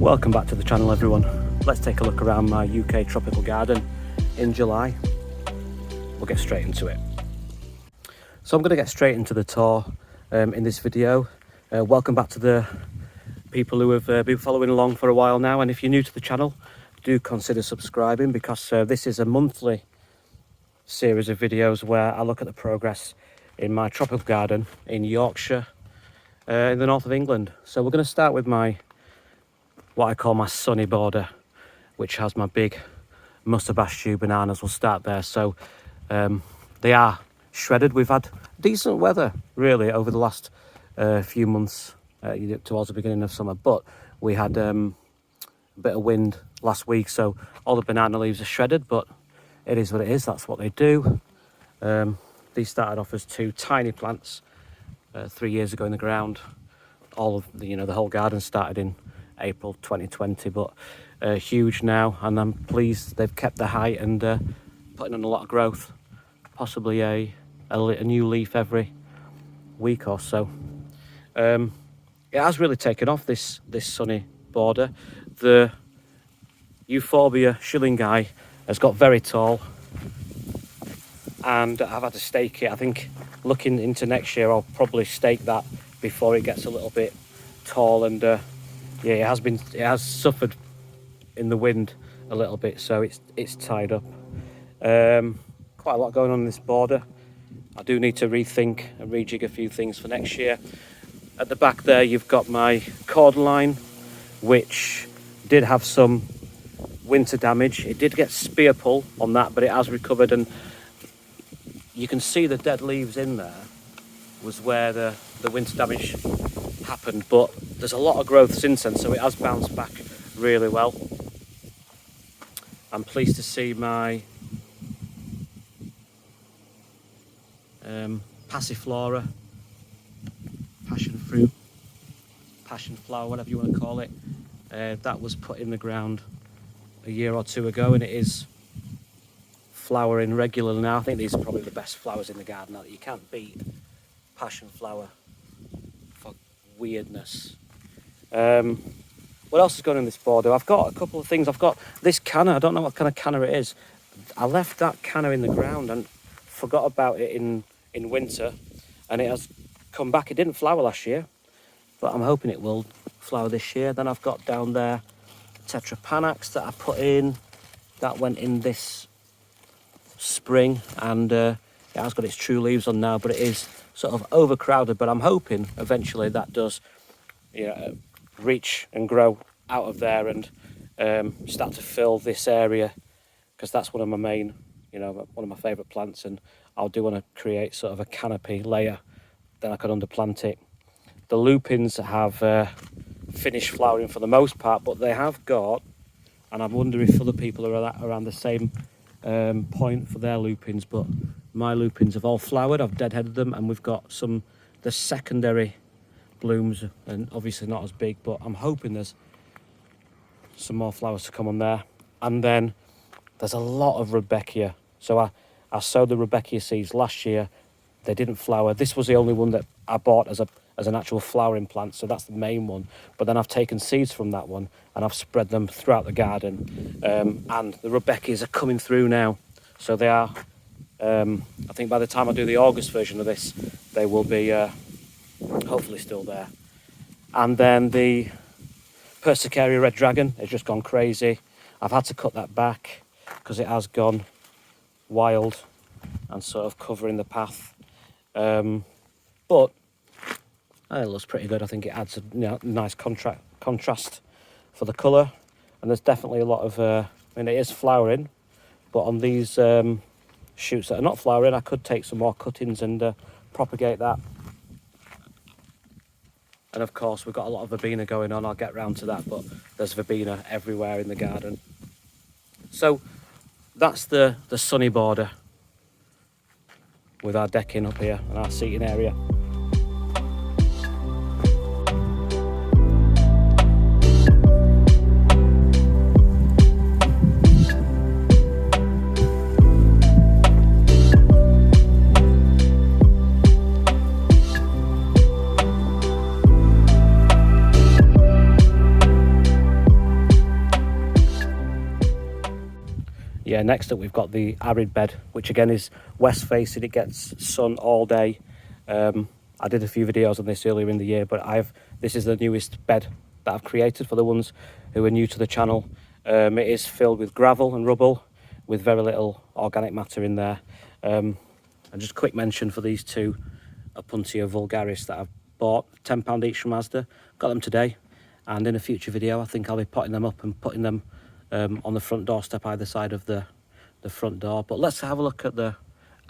Welcome back to the channel, everyone. Let's take a look around my UK tropical garden in July. We'll get straight into it. So I'm going to get straight into the tour in this video. Welcome back to the people who have been following along for a while now, and if you're new to the channel, do consider subscribing, because this is a monthly series of videos where I look at the progress in my tropical garden in Yorkshire, in the north of England. So we're going to start with what I call my sunny border, which has my big Musa Basjoo bananas. We'll start there. So they are shredded. We've had decent weather really over the last few months towards the beginning of summer, but we had a bit of wind last week, so all the banana leaves are shredded, but it is what it is. That's what they do. These started off as two tiny plants 3 years ago in the ground. All of the whole garden started in April 2020, but huge now, and I'm pleased they've kept the height and putting on a lot of growth, possibly a new leaf every week or so. It has really taken off, this sunny border. The Euphorbia shillingi has got very tall, and I've had to stake it. I think looking into next year I'll probably stake that before it gets a little bit tall, and yeah, it has suffered in the wind a little bit, so it's tied up. Quite a lot going on in this border. I do need to rethink and rejig a few things for next year. At the back there you've got my cordyline, which did have some winter damage. It did get spear pull on that, but it has recovered, and you can see the dead leaves in there was where the winter damage happened, but there's a lot of growth since then, so it has bounced back really well. I'm pleased to see my passiflora, passion fruit, passion flower, whatever you want to call it, that was put in the ground a year or two ago, and it is flowering regularly now. I think these are probably the best flowers in the garden now. You can't beat passion flower for weirdness. What else is going on in this border? I've got a couple of things. I've got this canna. I don't know what kind of canna it is. I left that canna in the ground and forgot about it in winter, and it has come back. It didn't flower last year, but I'm hoping it will flower this year. Then I've got down there Tetrapanax that I put in. That went in this spring, and it has got its true leaves on now, but it is sort of overcrowded. But I'm hoping eventually that does reach and grow out of there and start to fill this area, because that's one of my main, one of my favourite plants, and I do want to create sort of a canopy layer, then I can underplant it. The lupins have finished flowering for the most part, but they have got, and I wonder if other people are around the same point for their lupins, but my lupins have all flowered. I've deadheaded them, and we've got the secondary blooms, and obviously not as big, but I'm hoping there's some more flowers to come on there. And then there's a lot of Rudbeckia. So I sowed the Rudbeckia seeds last year. They didn't flower. This was the only one that I bought as an actual flowering plant, so that's the main one. But then I've taken seeds from that one and I've spread them throughout the garden, and the Rudbeckias are coming through now. So they are, I think by the time I do the August version of this, they will be hopefully still there. And then the Persicaria Red Dragon has just gone crazy. I've had to cut that back because it has gone wild and sort of covering the path. But it looks pretty good. I think it adds a nice contrast for the colour. And there's definitely a lot of, it is flowering, but on these shoots that are not flowering, I could take some more cuttings and propagate that. And of course we've got a lot of Verbena going on. I'll get round to that, but there's Verbena everywhere in the garden. So that's the sunny border with our decking up here and our seating area. Yeah, next up we've got the Arid Bed, which again is west facing. It gets sun all day. I did a few videos on this earlier in the year, but this is the newest bed that I've created for the ones who are new to the channel. It is filled with gravel and rubble with very little organic matter in there. And just a quick mention for these two Opuntia vulgaris that I've bought, £10 each from Asda. Got them today, and in a future video I think I'll be potting them up and putting them on the front doorstep either side of the front door. But let's have a look at the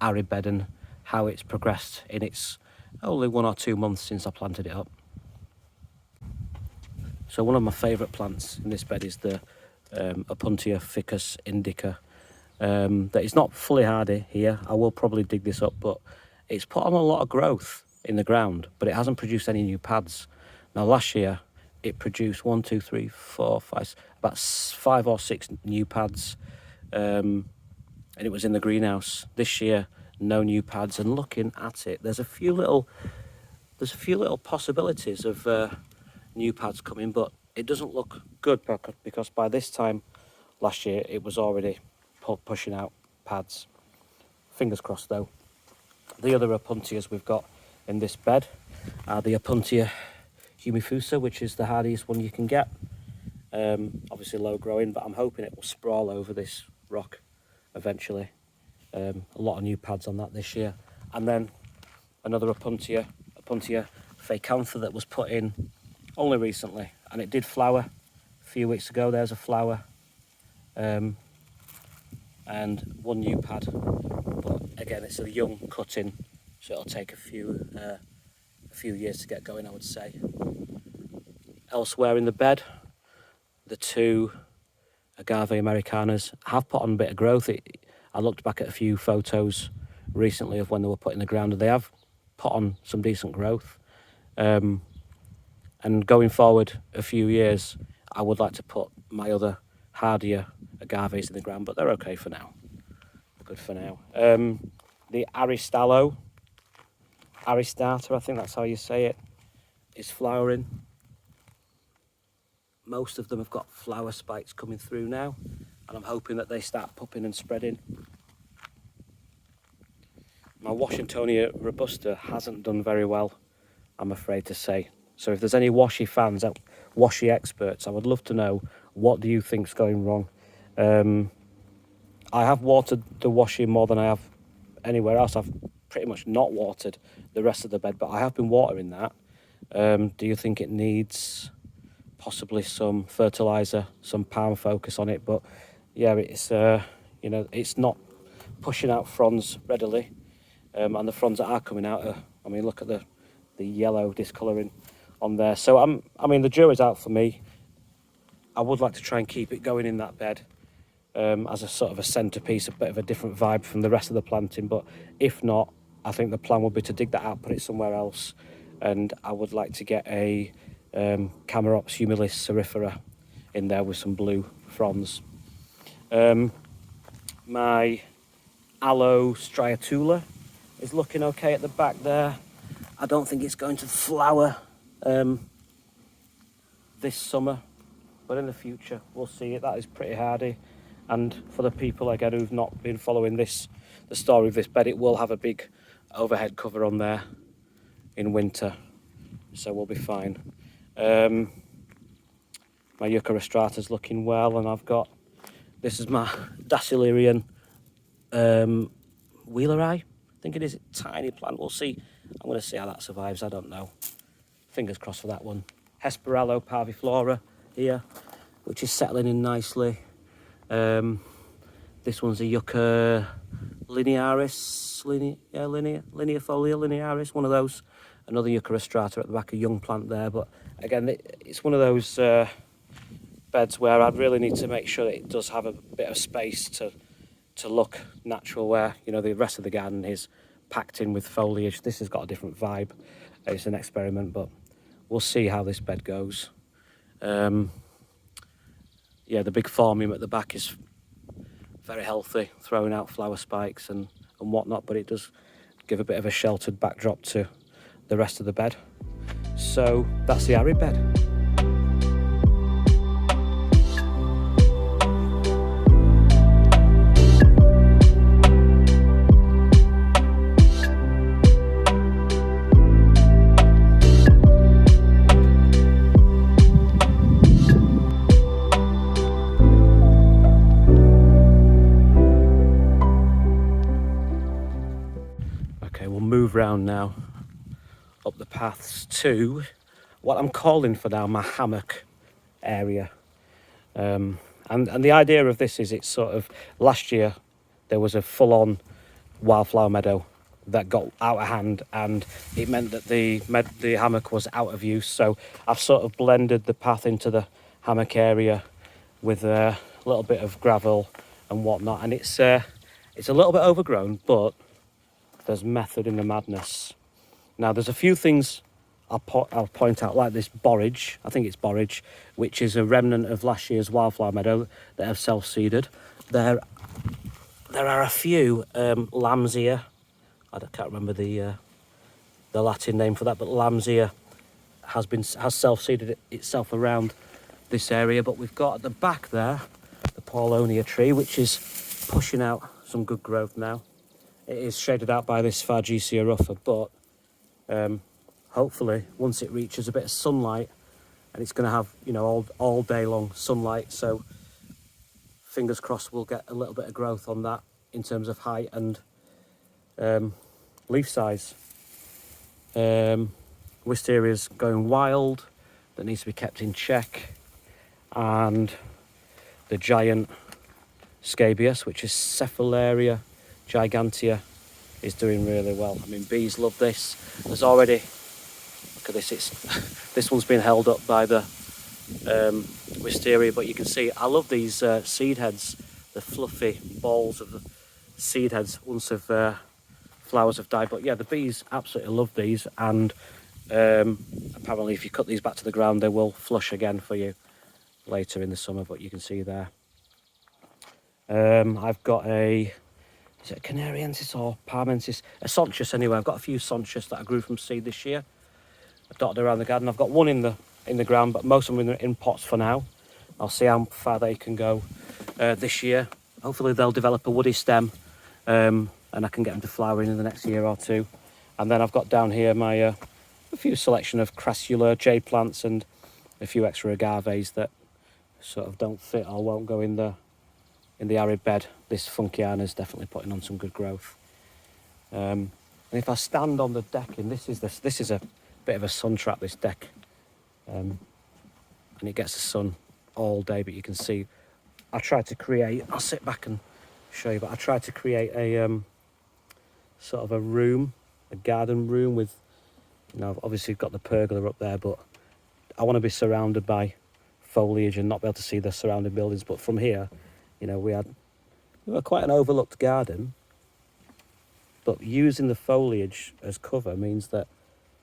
Arid Bed and how it's progressed in its only 1 or 2 months since I planted it up. So one of my favourite plants in this bed is the Opuntia ficus indica. That is not fully hardy here. I will probably dig this up, but it's put on a lot of growth in the ground, but it hasn't produced any new pads. Now last year it produced 1, 2, 3, 4, 5, about 5 or 6 new pads, and it was in the greenhouse. This year, no new pads, and looking at it, there's a few little possibilities of new pads coming, but it doesn't look good because by this time last year it was already pushing out pads. Fingers crossed though. The other Opuntias we've got in this bed are the Opuntia humifusa, which is the hardiest one you can get. Obviously low growing, but I'm hoping it will sprawl over this rock eventually. A lot of new pads on that this year. And then another Opuntia facantha that was put in only recently, and it did flower a few weeks ago. There's a flower, and 1 new pad, but again it's a young cutting, so it'll take a few years to get going, I would say. Elsewhere in the bed, the 2 Agave Americanas have put on a bit of growth. I looked back at a few photos recently of when they were put in the ground, and they have put on some decent growth. And going forward a few years, I would like to put my other hardier agaves in the ground, but they're okay for now. Good for now. The Aristata, I think that's how you say it, is flowering. Most of them have got flower spikes coming through now, and I'm hoping that they start popping and spreading. My Washingtonia Robusta hasn't done very well, I'm afraid to say. So if there's any washi fans, washi experts, I would love to know, what do you think's going wrong? I have watered the washi more than I have anywhere else. I've pretty much not watered the rest of the bed, but I have been watering that. Do you think it needs possibly some fertilizer, some palm focus on it? But yeah, it's it's not pushing out fronds readily, and the fronds that are coming out are, I mean, look at the yellow discolouring on there. So I mean the jury's out for me. I would like to try and keep it going in that bed as a sort of a centrepiece, a bit of a different vibe from the rest of the planting. But if not, I think the plan would be to dig that out, put it somewhere else, and I would like to get a Camerops humilis cerifera in there with some blue fronds. My aloe striatula is looking okay at the back there. I don't think it's going to flower this summer, but in the future we'll see it. That is pretty hardy, and for the people again who've not been following the story of this bed, it will have a big overhead cover on there in winter, so we'll be fine. My Eucalyptus looking well, and I've got, this is my Dacilerian Wheeleri, I think it is, a tiny plant. We'll see. I'm going to see how that survives. I don't know. Fingers crossed for that one. Hesperello parviflora here, which is settling in nicely. This one's a Yucca linearis, lineafolia linearis, one of those. Another Eucalyptus at the back, a young plant there. But again, it's one of those beds where I'd really need to make sure that it does have a bit of space to look natural, where, you know, the rest of the garden is packed in with foliage. This has got a different vibe. It's an experiment, but we'll see how this bed goes. Yeah, the big formium at the back is very healthy, throwing out flower spikes and whatnot, but it does give a bit of a sheltered backdrop to the rest of the bed. So that's the Arid Bed. move round now up the paths to what I'm calling for now my hammock area. And the idea of this is, it's sort of, last year there was a full-on wildflower meadow that got out of hand, and it meant that the hammock was out of use. So I've sort of blended the path into the hammock area with a little bit of gravel and whatnot, and it's a little bit overgrown, but there's method in the madness. Now there's a few things I'll point out, like this borage. I think it's borage, which is a remnant of last year's wildflower meadow that have self-seeded. There are a few lamb's ear. I can't remember the Latin name for that, but lamb's ear has self-seeded itself around this area. But we've got at the back there the Paulownia tree, which is pushing out some good growth now. It is shaded out by this Fargesia ruffer, but hopefully once it reaches a bit of sunlight, and it's going to have, you know, all day long sunlight, so fingers crossed we'll get a little bit of growth on that in terms of height and leaf size. Wisteria's going wild, that needs to be kept in check, and the giant Scabious, which is Cephalaria gigantea, is doing really well. I mean, bees love this. There's already, look at this, this one's been held up by the wisteria, but you can see I love these seed heads, the fluffy balls of the seed heads once flowers have died. But yeah, the bees absolutely love these, and apparently if you cut these back to the ground they will flush again for you later in the summer. But you can see there I've got is it a Bonariensis or Parmensis? A Sonchus anyway. I've got a few Sonchus that I grew from seed this year. I've dotted around the garden. I've got one in the ground, but most of them are in pots for now. I'll see how far they can go this year. Hopefully they'll develop a woody stem, and I can get them to flower in the next year or two. And then I've got down here my a few selection of crassula jade plants and a few extra agaves that sort of don't fit or won't go in the arid bed. This Funkiana is definitely putting on some good growth. And if I stand on the decking, this is a bit of a sun trap, this deck, and it gets the sun all day. But you can see I tried to create, I'll sit back and show you, but I tried to create a sort of a room, a garden room with, you know, obviously got the pergola up there, but I want to be surrounded by foliage and not be able to see the surrounding buildings. But from here, you know, we were quite an overlooked garden, but using the foliage as cover means that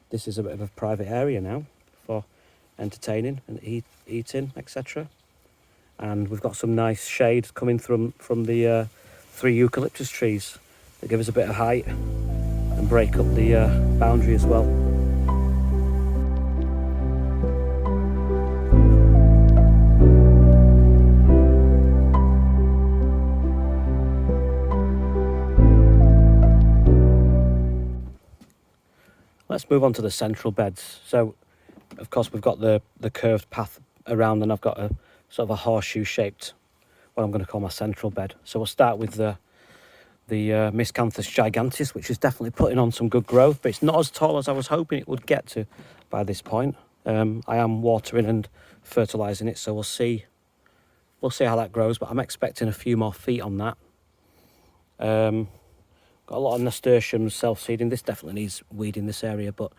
this is a bit of a private area now for entertaining and eating, etc. And we've got some nice shade coming from the 3 eucalyptus trees that give us a bit of height and break up the boundary as well. Let's move on to the central beds. So, of course, we've got the curved path around, and I've got a sort of a horseshoe shaped, what I'm going to call my central bed. So we'll start with the Miscanthus giganteus, which is definitely putting on some good growth, but it's not as tall as I was hoping it would get to by this point. I am watering and fertilising it, so we'll see how that grows, but I'm expecting a few more feet on that. Got a lot of nasturtiums self-seeding. This definitely needs weeding, this area, but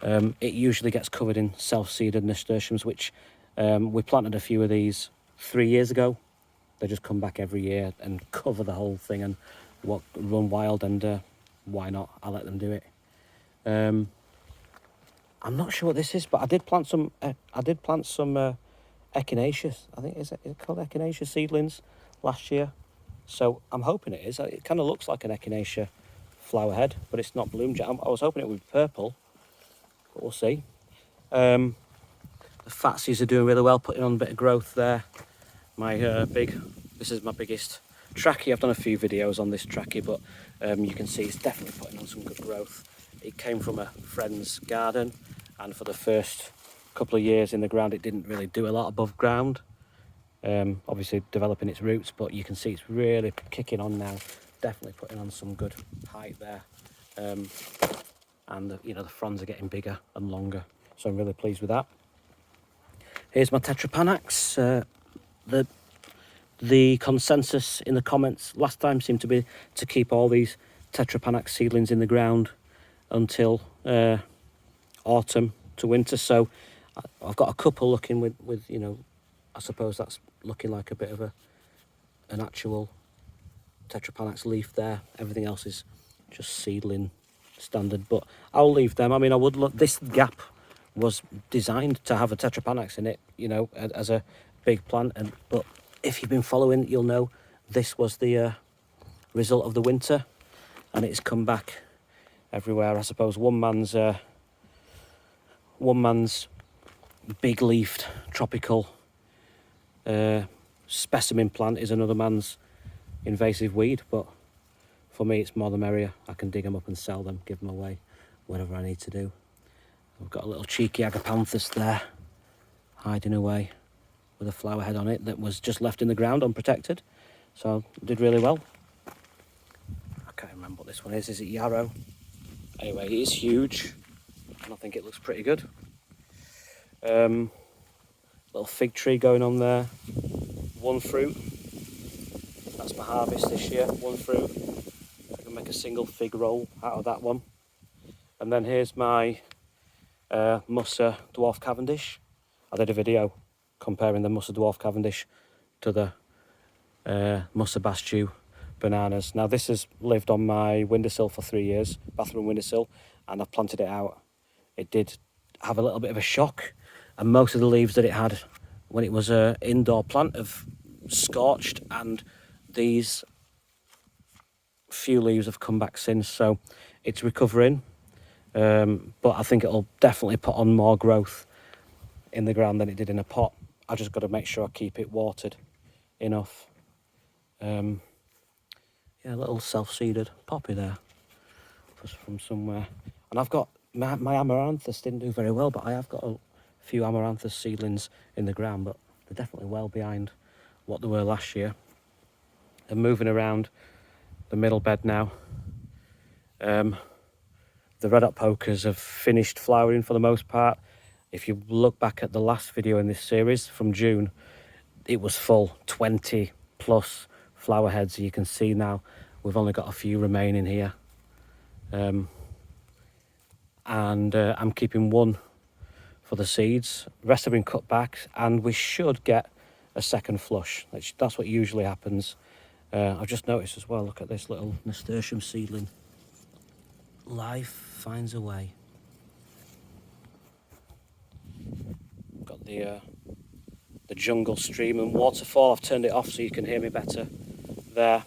it usually gets covered in self-seeded nasturtiums, which we planted a few of these 3 years ago. They just come back every year and cover the whole thing and run wild, and why not? I'll let them do it. I'm not sure what this is, but I did plant some echinaceous. I think is it called echinacea seedlings last year. So I'm hoping it is. It kind of looks like an echinacea flower head, but it's not bloomed yet. I was hoping it would be purple, but we'll see. The fatsies are doing really well, putting on a bit of growth there. This is my biggest trachy. I've done a few videos on this trachy, but you can see it's definitely putting on some good growth. It came from a friend's garden, and for the first couple of years in the ground it didn't really do a lot above ground. Obviously developing its roots, but you can see it's really kicking on now, definitely putting on some good height there. and the fronds are getting bigger and longer, so I'm really pleased with that. Here's my Tetrapanax. The consensus in the comments last time seemed to be to keep all these Tetrapanax seedlings in the ground until autumn to winter. So I've got a couple looking with I suppose that's looking like a bit of an actual Tetrapanax leaf there. Everything else is just seedling standard, but I'll leave them. I mean, I would look. This gap was designed to have a Tetrapanax in it, as a big plant. But if you've been following, you'll know this was the result of the winter, and it's come back everywhere. I suppose one man's big-leafed tropical specimen plant is another man's invasive weed, but for me it's more the merrier. I can dig them up and sell them, give them away, whatever I need to do. I've got a little cheeky Agapanthus there, hiding away with a flower head on it that was just left in the ground unprotected, so it did really well. I can't remember what this one is. Is it yarrow? Anyway, it is huge, and I think it looks pretty good. Little fig tree going on there. One fruit. That's my harvest this year. One fruit. I can make a single fig roll out of that one. And then here's my Musa Dwarf Cavendish. I did a video comparing the Musa Dwarf Cavendish to the Musa Basjoo bananas. Now this has lived on my windowsill for 3 years, bathroom windowsill, and I've planted it out. It did have a little bit of a shock, and most of the leaves that it had when it was an indoor plant have scorched, and these few leaves have come back since, so it's recovering. But I think it'll definitely put on more growth in the ground than it did in a pot. I just got to make sure I keep it watered enough. Yeah, a little self-seeded poppy there from somewhere. And I've got my Amaranthus didn't do very well, but I have got a few Amaranthus seedlings in the ground, but they're definitely well behind what they were last year. They're moving around the middle bed now. The red hot pokers have finished flowering for the most part. If you look back at the last video in this series from June, it was full, 20 plus flower heads. You can see now we've only got a few remaining here. And I'm keeping one for the seeds. The rest have been cut back, and we should get a second flush. That's what usually happens. I've just noticed as well, look at this little nasturtium seedling. Life finds a way. Got the jungle stream and waterfall. I've turned it off so you can hear me better there.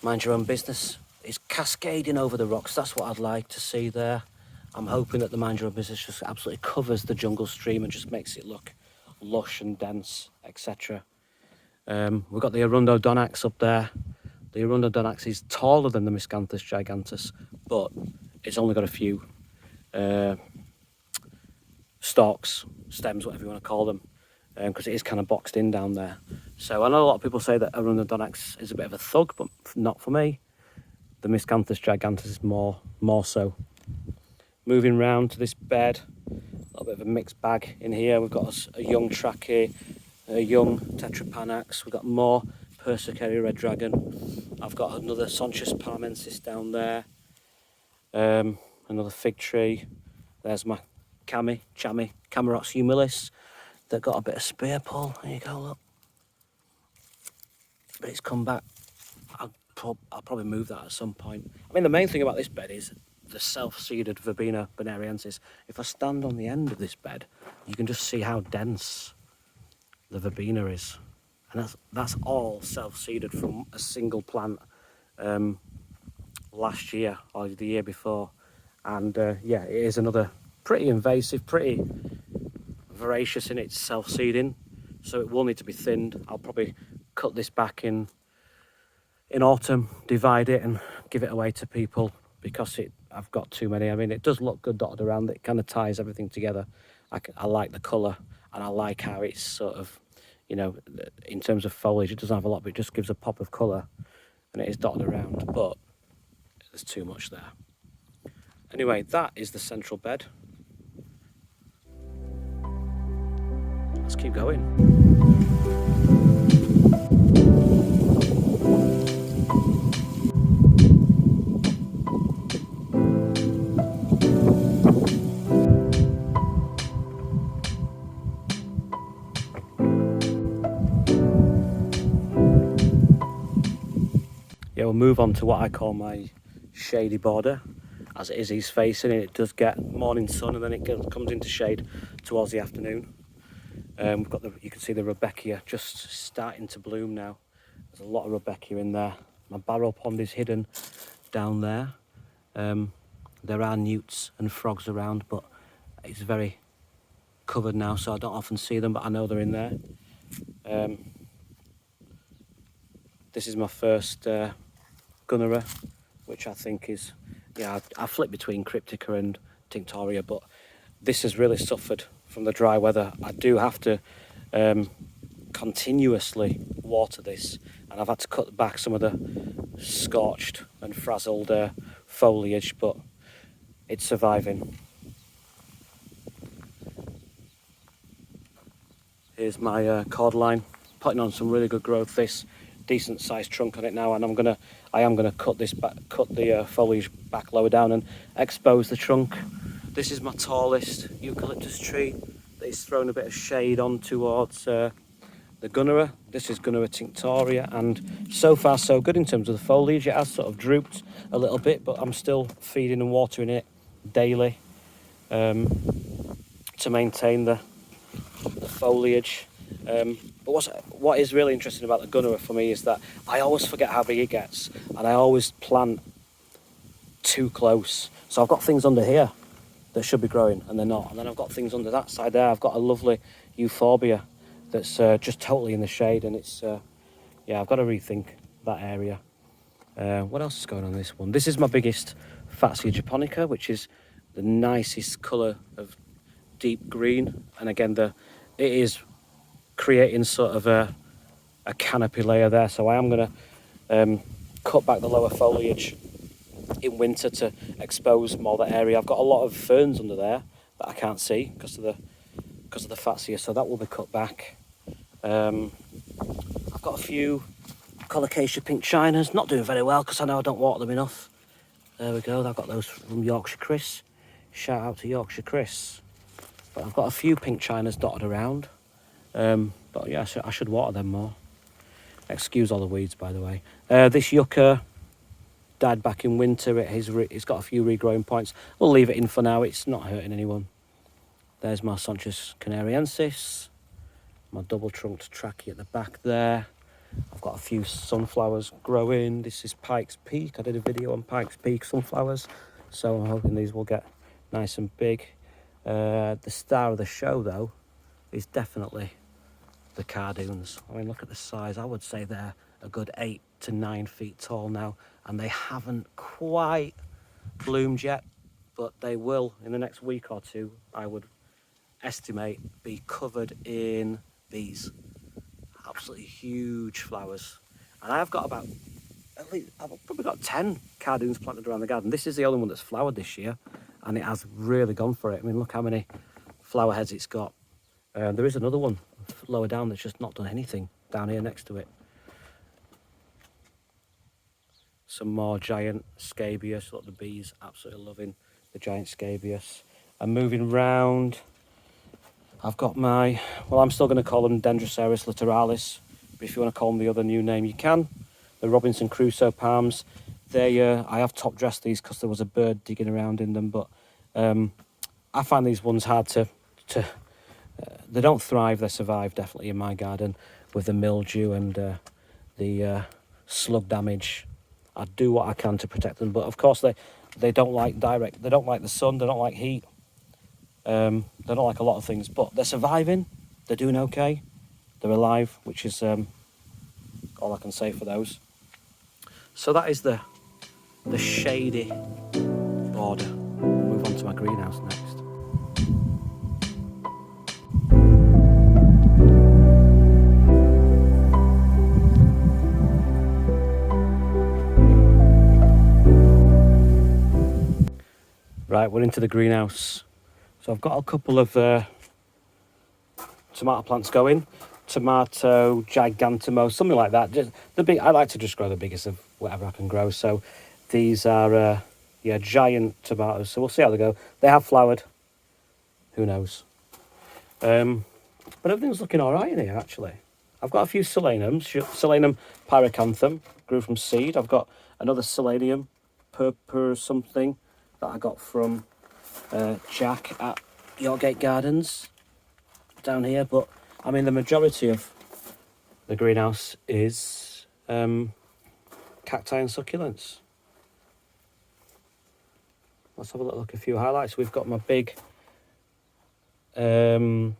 Mind your own business. It's cascading over the rocks. That's what I'd like to see there. I'm hoping that the mind your own business just absolutely covers the jungle stream and just makes it look lush and dense, etc. We've got the Arundo Donax up there. The Arundo Donax is taller than the Miscanthus gigantus, but it's only got a few stalks, stems, whatever you want to call them, because it is kind of boxed in down there. So I know a lot of people say that Arundo Donax is a bit of a thug, but not for me. The Miscanthus gigantus is more so. Moving round to this bed, a little bit of a mixed bag in here. We've got a young Trachy, a young Tetrapanax. We've got more Persicaria red dragon. I've got another Sonchus parmensis down there. Another fig tree. There's my Camerox humilis that got a bit of spear pull. There you go, look. But it's come back. I'll probably move that at some point. I mean, the main thing about this bed is the self-seeded Verbena Bonariensis. If I stand on the end of this bed, you can just see how dense the Verbena is. And that's all self-seeded from a single plant last year or the year before. And yeah, it is another pretty invasive, pretty voracious in its self-seeding. So it will need to be thinned. I'll probably cut this back in autumn, divide it and give it away to people because I've got too many. I mean, it does look good dotted around. It kind of ties everything together. I like the colour, and I like how it's sort of, in terms of foliage, it doesn't have a lot, but it just gives a pop of colour, and it is dotted around, but there's too much there. Anyway, that is the central bed. Let's keep going. Yeah, we'll move on to what I call my shady border. As it is east facing, and it does get morning sun, and then it comes into shade towards the afternoon. We've got you can see the Rebecca just starting to bloom now. There's a lot of Rebecca in there. My barrel pond is hidden down there. There are newts and frogs around, but it's very covered now, so I don't often see them, but I know they're in there. This is my first Gunnera, which I think is, yeah, I flip between Cryptica and Tinctoria, but this has really suffered from the dry weather. I do have to continuously water this, and I've had to cut back some of the scorched and frazzled foliage, but it's surviving. Here's my cordline, putting on some really good growth. This decent sized trunk on it now, and I am gonna cut this back, cut the foliage back lower down and expose the trunk. This is my tallest eucalyptus tree that is throwing a bit of shade on towards the Gunnera. This is Gunnera tinctoria, and so far so good in terms of the foliage. It has sort of drooped a little bit, but I'm still feeding and watering it daily to maintain the foliage. But what is really interesting about the Gunnera for me is that I always forget how big it gets, and I always plant too close. So I've got things under here that should be growing and they're not, and then I've got things under that side there. I've got a lovely euphorbia that's just totally in the shade, and it's yeah, I've got to rethink that area. What else is going on in this one? This is my biggest Fatsia japonica, which is the nicest colour of deep green, and again it is creating sort of a canopy layer there, so I am going to cut back the lower foliage in winter to expose more of that area. I've got a lot of ferns under there that I can't see because of the Fatsia, so that will be cut back. I've got a few colocasia pink chinas, not doing very well because I know I don't water them enough. There we go, I've got those from Yorkshire Chris. Shout out to Yorkshire Chris. But I've got a few pink chinas dotted around. But yeah, I should water them more. Excuse all the weeds, by the way. This yucca died back in winter. It's got a few regrowing points. We'll leave it in for now. It's not hurting anyone. There's my Sonchus canariensis. My double-trunked trachea at the back there. I've got a few sunflowers growing. This is Pike's Peak. I did a video on Pike's Peak sunflowers, so I'm hoping these will get nice and big. The star of the show, though, is definitely the cardoons. I mean, look at the size. I would say they're a good 8 to 9 feet tall now, and they haven't quite bloomed yet, but they will in the next week or two. I would estimate be covered in these absolutely huge flowers. And I've got about, at least, I've probably got 10 cardoons planted around the garden. This is the only one that's flowered this year, and it has really gone for it. I mean, look how many flower heads it's got. There is another one lower down that's just not done anything down here next to it. Some more giant scabious. Look, the bees absolutely loving the giant scabious. I'm moving round. I've got my, well, I'm still going to call them Dendroceras littoralis, but if you want to call them the other new name, you can. The Robinson Crusoe palms. They, I have top dressed these because there was a bird digging around in them, but I find these ones hard to they don't thrive, they survive definitely in my garden with the mildew and the slug damage. I do what I can to protect them, but of course they don't like they don't like the sun, they don't like heat, they don't like a lot of things, but they're surviving, they're doing okay, they're alive, which is all I can say for those. So that is the shady border. Move on to my greenhouse next. Right, we're into the greenhouse. So I've got a couple of tomato plants going. Tomato gigantamo, something like that. Just the big. I like to just grow the biggest of whatever I can grow. So these are yeah, giant tomatoes. So we'll see how they go. They have flowered. Who knows? But everything's looking all right in here actually. I've got a few solanums. Solanum pyracanthum grew from seed. I've got another Solanium purpur something that I got from Jack at Yorkgate Gardens down here. But I mean, the majority of the greenhouse is cacti and succulents. Let's have a look at a few highlights. We've got my big Copiapoa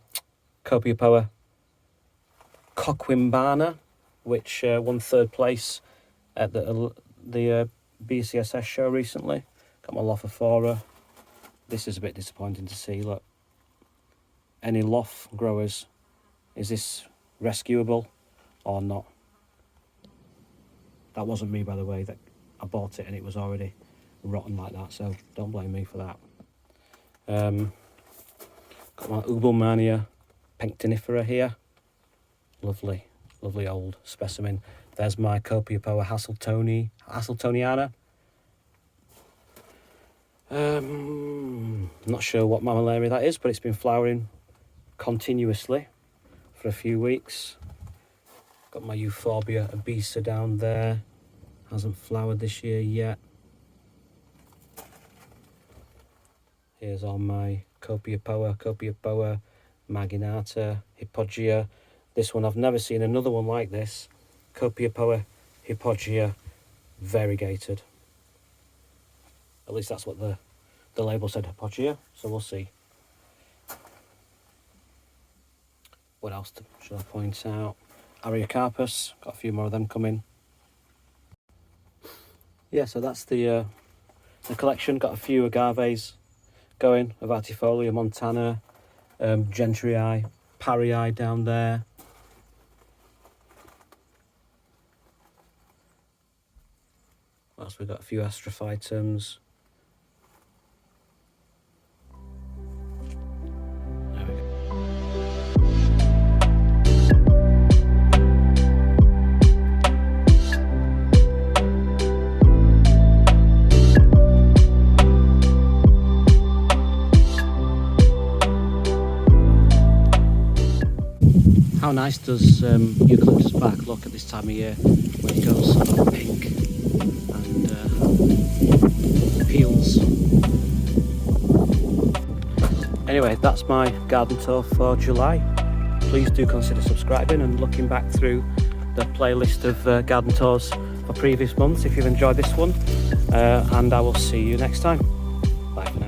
Coquimbana, which won 3rd place at the BCSS show recently. Got my Lophophora. This is a bit disappointing to see. Look, any Loph growers, is this rescuable or not? That wasn't me, by the way. That I bought it and it was already rotten like that, so don't blame me for that. Got my Ubelmania Penctinifera here. Lovely old specimen. There's my Copiapoa Hasseltoniana. Not sure what mammillaria that is, but it's been flowering continuously for a few weeks. Got my Euphorbia obesa down there. Hasn't flowered this year yet. Here's all my Copiapoa, Manicata, Hypogia. This one, I've never seen another one like this. Copiapoa, Hypogia, variegated. At least that's what the label said, Hypogia, so we'll see. What else should I point out? Trachycarpus, got a few more of them coming. Yeah, so that's the collection. Got a few Agaves going, Avatifolia, Montana, Gentrii, Parii down there. What else? We've got a few Astrophytums. There we go. How nice does Eucalyptus bark look at this time of year when it goes sort of pink and peels. Anyway, that's my garden tour for July. Please do consider subscribing and looking back through the playlist of garden tours for previous months if you've enjoyed this one. And I will see you next time. Bye for now.